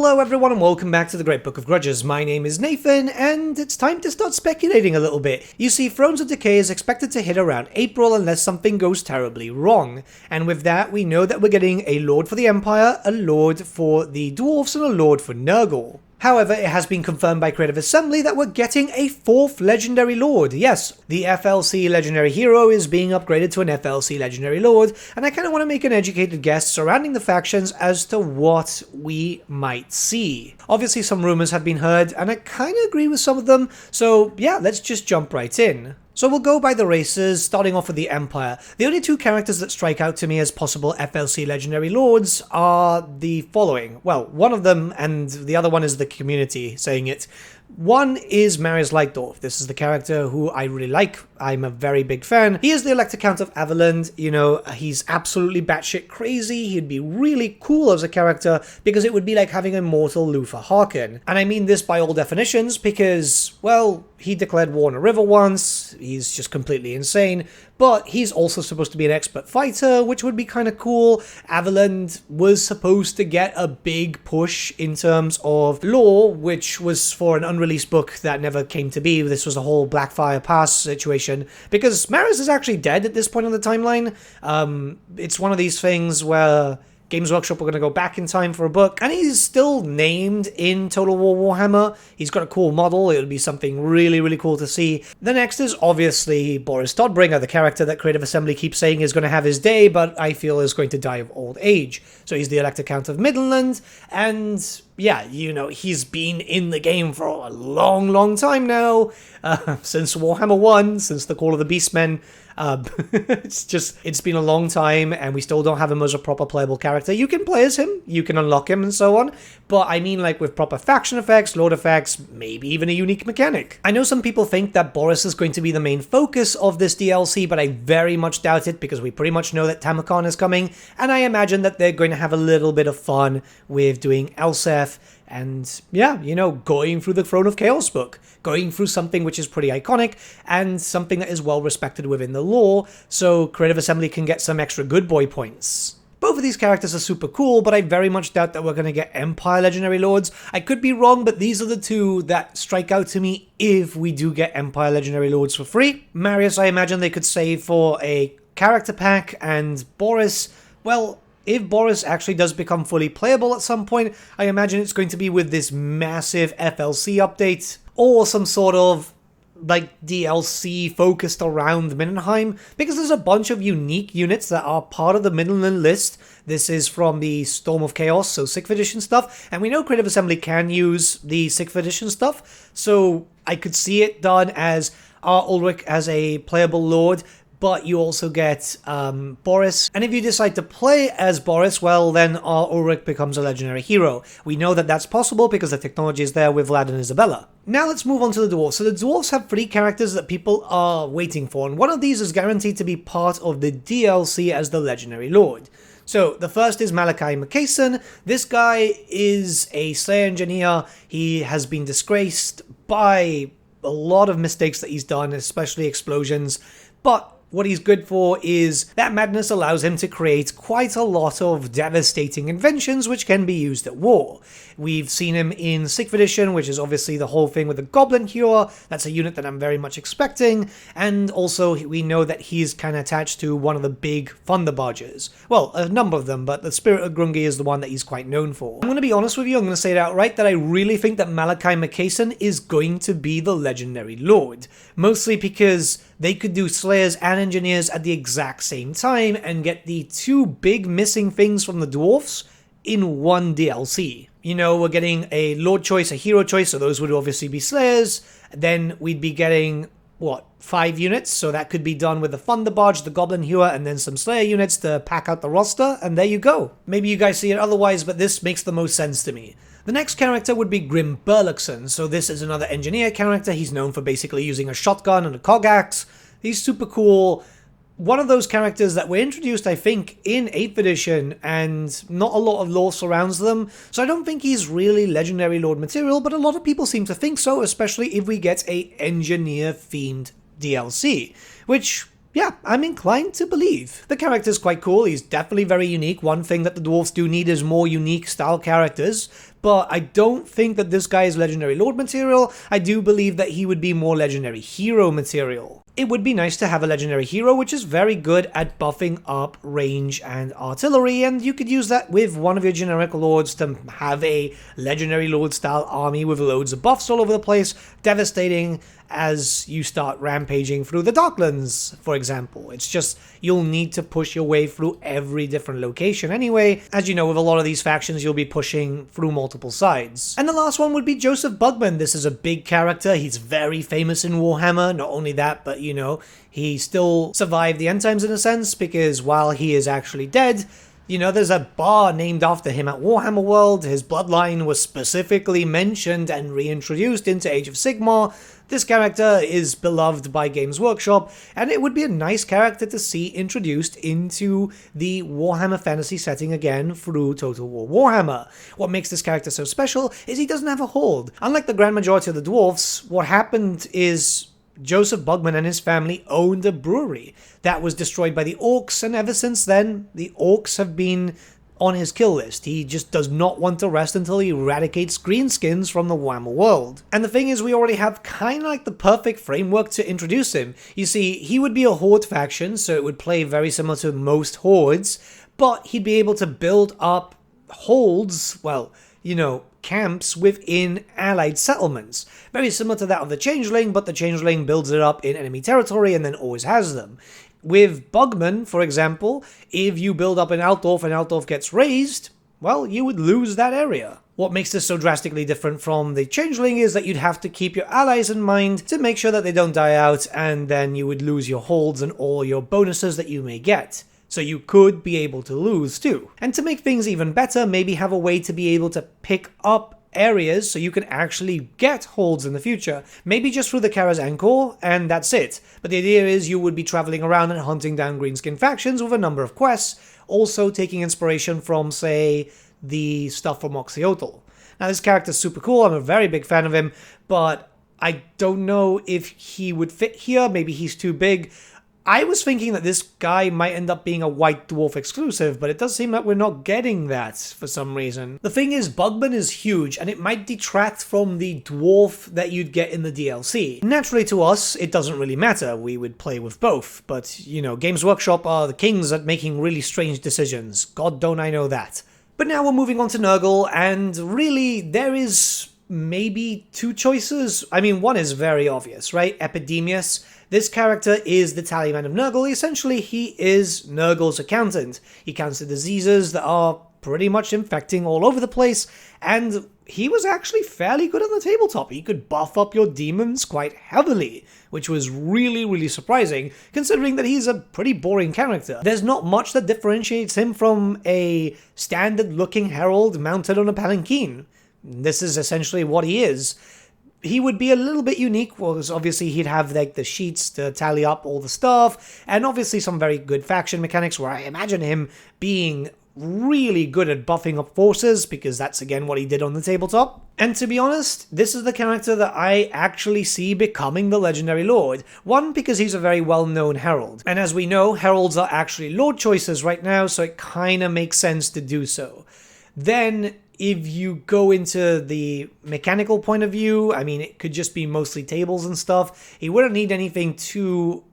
Hello everyone and welcome back to the Great Book of Grudges. My name is Nathan and it's time to start speculating a little bit. You see, Thrones of Decay is expected to hit around April unless something goes terribly wrong. And with that, we know that we're getting a Lord for the Empire, a Lord for the Dwarfs, and a Lord for Nurgle. However, it has been confirmed by Creative Assembly that we're getting a 4th Legendary Lord. Yes, the FLC Legendary Hero is being upgraded to an FLC Legendary Lord, and I kind of want to make an educated guess surrounding the factions as to what we might see. Obviously, some rumors have been heard, and I kind of agree with some of them, so yeah, let's just jump right in. So we'll go by the races, starting off with the Empire. The only two characters that strike out to me as possible FLC Legendary Lords are the following. Well, one of them, and the other one is the community saying it. One is Marius Lightdorf. This is the character who I really like. I'm a very big fan. He is the Elector Count of Averland. You know, he's absolutely batshit crazy. He'd be really cool as a character because it would be like having a mortal Luther Harkin. And I mean this by all definitions because, well, he declared war on a river once. He's just completely insane. But he's also supposed to be an expert fighter, which would be kind of cool. Averland was supposed to get a big push in terms of lore, which was for an unreleased book that never came to be. This was a whole Blackfire Pass situation, because Marius is actually dead at this point on the timeline. It's one of these things where Games Workshop are going to go back in time for a book, and he's still named in Total War Warhammer. He's got a cool model. It would be something really, really cool to see. The next is obviously Boris Todbringer, the character that Creative Assembly keeps saying is going to have his day, but I feel is going to die of old age. So he's the Elector Count of Midland, and yeah, you know, he's been in the game for a long, long time now, since Warhammer 1, since the Call of the Beastmen. It's been a long time and we still don't have him as a proper playable character. You can play as him, you can unlock him and so on, but I mean like with proper faction effects, lord effects, maybe even a unique mechanic. I know some people think that Boris is going to be the main focus of this DLC, but I very much doubt it because we pretty much know that Tamarkan is coming, and I imagine that they're going to have a little bit of fun with doing Elsef and, yeah, you know, going through the Throne of Chaos book, going through something which is pretty iconic and something that is well respected within the lore, so Creative Assembly can get some extra good boy points. Both of these characters are super cool, but I very much doubt that we're going to get Empire Legendary Lords. I could be wrong, but these are the two that strike out to me if we do get Empire Legendary Lords for free. Marius, I imagine they could save for a character pack, and Boris, well, if Boris actually does become fully playable at some point, I imagine it's going to be with this massive FLC update, or some sort of like DLC focused around Middenheim, because there's a bunch of unique units that are part of the Midland list. This is from the Storm of Chaos, so 6th edition stuff, and we know Creative Assembly can use the 6th edition stuff, so I could see it done as Ulrich as a playable lord, but you also get Boris. And if you decide to play as Boris, well, then Ulrich becomes a legendary hero. We know that that's possible because the technology is there with Vlad and Isabella. Now let's move on to the Dwarfs. So the Dwarfs have 3 characters that people are waiting for, and one of these is guaranteed to be part of the DLC as the Legendary Lord. So the first is Malachi McCason. This guy is a Slayer engineer. He has been disgraced by a lot of mistakes that he's done, especially explosions, but what he's good for is that madness allows him to create quite a lot of devastating inventions which can be used at war. We've seen him in 6th edition, which is obviously the whole thing with the Goblin Cure. That's a unit that I'm very much expecting. And also we know that he's kind of attached to one of the big Thunder Barges. Well, a number of them, but the Spirit of Grungi is the one that he's quite known for. I'm going to be honest with you, I'm going to say it outright, that I really think that Malachi McCason is going to be the Legendary Lord. Mostly because they could do Slayers and Engineers at the exact same time and get the 2 big missing things from the Dwarfs in one DLC. You know, we're getting a Lord choice, a Hero choice, so those would obviously be Slayers. Then we'd be getting, what, 5 units? So that could be done with the Thunder Barge, the Goblin Hewer, and then some Slayer units to pack out the roster, and there you go. Maybe you guys see it otherwise, but this makes the most sense to me. The next character would be Grim Berlickson. So this is another engineer character. He's known for basically using a shotgun and a cog axe. He's super cool. One of those characters that were introduced, I think, in 8th edition, and not a lot of lore surrounds them, so I don't think he's really Legendary Lord material, but a lot of people seem to think so, especially if we get a engineer-themed DLC, which yeah, I'm inclined to believe. The character's quite cool, he's definitely very unique. One thing that the dwarves do need is more unique style characters, but I don't think that this guy is Legendary Lord material. I do believe that he would be more Legendary Hero material. It would be nice to have a Legendary Hero which is very good at buffing up range and artillery, and you could use that with one of your generic lords to have a Legendary Lord style army with loads of buffs all over the place, devastating as you start rampaging through the Darklands, for example. It's just, you'll need to push your way through every different location anyway. As you know, with a lot of these factions, you'll be pushing through multiple sides. And the last one would be Joseph Bugman. This is a big character. He's very famous in Warhammer. Not only that, but you know, he still survived the end times in a sense, because while he is actually dead, you know, there's a bar named after him at Warhammer World. His bloodline was specifically mentioned and reintroduced into Age of Sigmar. This character is beloved by Games Workshop, and it would be a nice character to see introduced into the Warhammer fantasy setting again through Total War Warhammer. What makes this character so special is he doesn't have a hold. Unlike the grand majority of the dwarfs, what happened is Joseph Bugman and his family owned a brewery that was destroyed by the orcs, and ever since then, the orcs have been on his kill list. He just does not want to rest until he eradicates greenskins from the Warhammer world. And the thing is, we already have kind of like the perfect framework to introduce him. You see, he would be a horde faction, so it would play very similar to most hordes, but he'd be able to build up holds, well, you know, camps within allied settlements. Very similar to that of the Changeling, but the Changeling builds it up in enemy territory and then always has them. With Bugman, for example, if you build up in Altdorf and Altdorf gets razed, well, you would lose that area. What makes this so drastically different from the Changeling is that you'd have to keep your allies in mind to make sure that they don't die out, and then you would lose your holds and all your bonuses that you may get. So you could be able to lose too. And to make things even better, maybe have a way to be able to pick up areas so you can actually get holds in the future. Maybe just through the Kara's Anchor, and that's it. But the idea is you would be traveling around and hunting down greenskin factions with a number of quests, also taking inspiration from, say, the stuff from Oxyotl. Now this character's super cool, I'm a very big fan of him, but I don't know if he would fit here, maybe he's too big. I was thinking that this guy might end up being a white dwarf exclusive, but it does seem like we're not getting that for some reason. The thing is, Bugman is huge, and it might detract from the dwarf that you'd get in the DLC. Naturally to us, it doesn't really matter, we would play with both, but, you know, Games Workshop are the kings at making really strange decisions. God don't I know that. But now we're moving on to Nurgle, and really, there is maybe two choices. I mean, one is very obvious, right? Epidemius. This character is the Tallyman of Nurgle. Essentially, he is Nurgle's accountant. He counts the diseases that are pretty much infecting all over the place, and he was actually fairly good on the tabletop. He could buff up your demons quite heavily, which was really, really surprising, considering that he's a pretty boring character. There's not much that differentiates him from a standard-looking herald mounted on a palanquin. This is essentially what he is. He would be a little bit unique, because obviously he'd have like the sheets to tally up all the stuff, and obviously some very good faction mechanics where I imagine him being really good at buffing up forces, because that's again what he did on the tabletop. And to be honest, this is the character that I actually see becoming the Legendary Lord. One, because he's a very well-known herald, and as we know, heralds are actually lord choices right now, so it kinda makes sense to do so. Then, if you go into the mechanical point of view, I mean, it could just be mostly tables and stuff. He wouldn't need anything too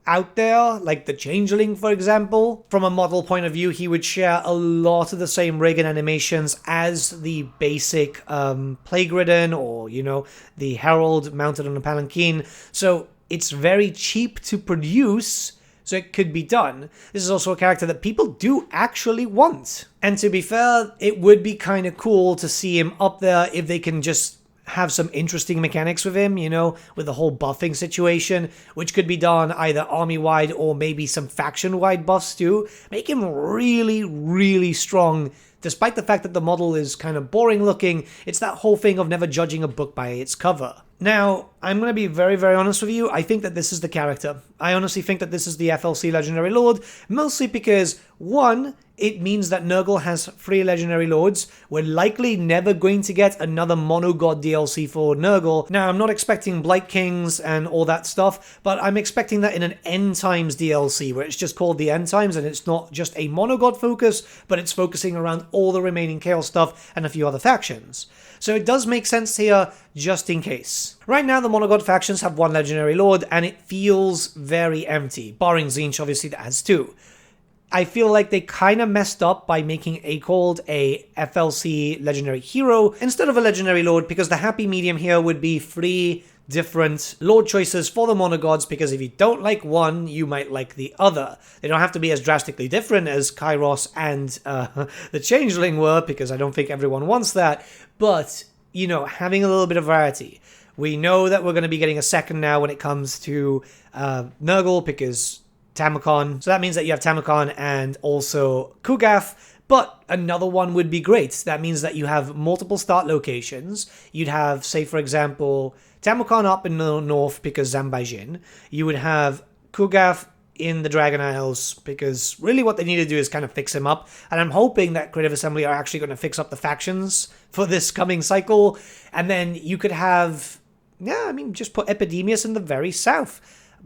out there, like the Changeling, for example. From a model point of view, he would share a lot of the same rig and animations as the basic Plague Ridden, or, you know, the Herald mounted on a palanquin. So it's very cheap to produce, so it could be done. This is also a character that people do actually want. And to be fair, it would be kind of cool to see him up there if they can just have some interesting mechanics with him, you know, with the whole buffing situation, which could be done either army-wide or maybe some faction-wide buffs too. Make him really, really strong. Despite the fact that the model is kind of boring looking, it's that whole thing of never judging a book by its cover. Now, I'm going to be very, very honest with you. I think that this is the character. I honestly think that this is the FLC Legendary Lord, mostly because, one, it means that Nurgle has 3 Legendary Lords. We're likely never going to get another Monogod DLC for Nurgle. Now, I'm not expecting Blight Kings and all that stuff, but I'm expecting that in an End Times DLC, where it's just called the End Times, and it's not just a Monogod focus, but it's focusing around all the remaining Chaos stuff and a few other factions. So it does make sense here, just in case. Right now, the Monogod factions have 1 Legendary Lord, and it feels very empty, barring Tzeentch, obviously, that has 2. I feel like they kind of messed up by making Akold a FLC Legendary Hero instead of a Legendary Lord, because the happy medium here would be 3 different Lord choices for the Monogods, because if you don't like one, you might like the other. They don't have to be as drastically different as Kairos and the Changeling were, because I don't think everyone wants that, but, you know, having a little bit of variety. We know that we're going to be getting a second now when it comes to Nurgle, because Tamacon. So that means that you have Tamacon and also Kugath, but another one would be great. That means that you have multiple start locations. You'd have, say, for example, Tamacon up in the north because Zambaijin. You would have Kugath in the Dragon Isles, because really what they need to do is kind of fix him up. And I'm hoping that Creative Assembly are actually going to fix up the factions for this coming cycle. And then you could have, just put Epidemius in the very south.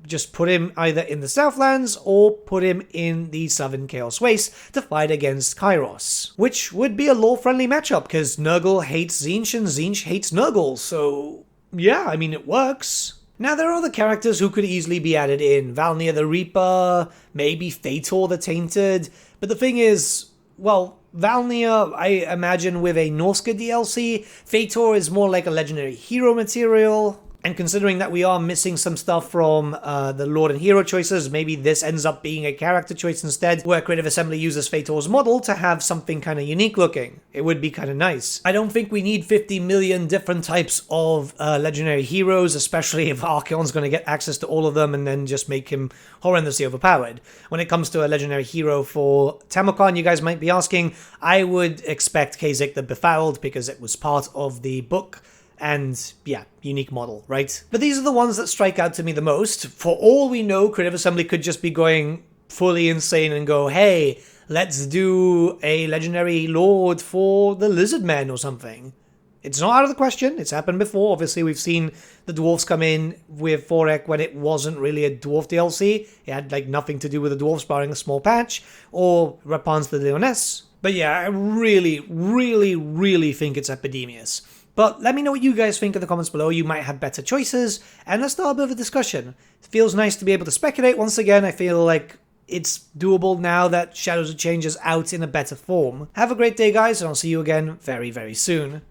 Just put him either in the Southlands or put him in the Southern Chaos Waste to fight against Kairos, which would be a lore-friendly matchup because Nurgle hates Tzeentch and Tzeentch hates Nurgle, so yeah, I mean, it works. Now, there are other characters who could easily be added in. Valnir the Reaper, maybe Fator the Tainted, but the thing is, well, Valnir, I imagine with a Norska DLC, Fator is more like a legendary hero material. And considering that we are missing some stuff from the Lord and Hero choices, maybe this ends up being a character choice instead, where Creative Assembly uses Fator's model to have something kind of unique looking. It would be kind of nice. I don't think we need 50 million different types of legendary heroes, especially if Archeon's going to get access to all of them and then just make him horrendously overpowered. When it comes to a legendary hero for Tamacon, you guys might be asking, I would expect Kha'Zix the Befouled, because it was part of the book. And yeah, unique model, right? But these are the ones that strike out to me the most. For all we know, Creative Assembly could just be going fully insane and go, hey, let's do a legendary lord for the Lizardmen or something. It's not out of the question. It's happened before. Obviously, we've seen the Dwarfs come in with Forek when it wasn't really a Dwarf DLC. It had like nothing to do with the Dwarfs barring a small patch, or Rapans the Leoness. But yeah, I really, really, really think it's Epidemius. But let me know what you guys think in the comments below. You might have better choices, and let's start a bit of a discussion. It feels nice to be able to speculate. Once again, I feel like it's doable now that Shadows of Change is out in a better form. Have a great day, guys, and I'll see you again very, very soon.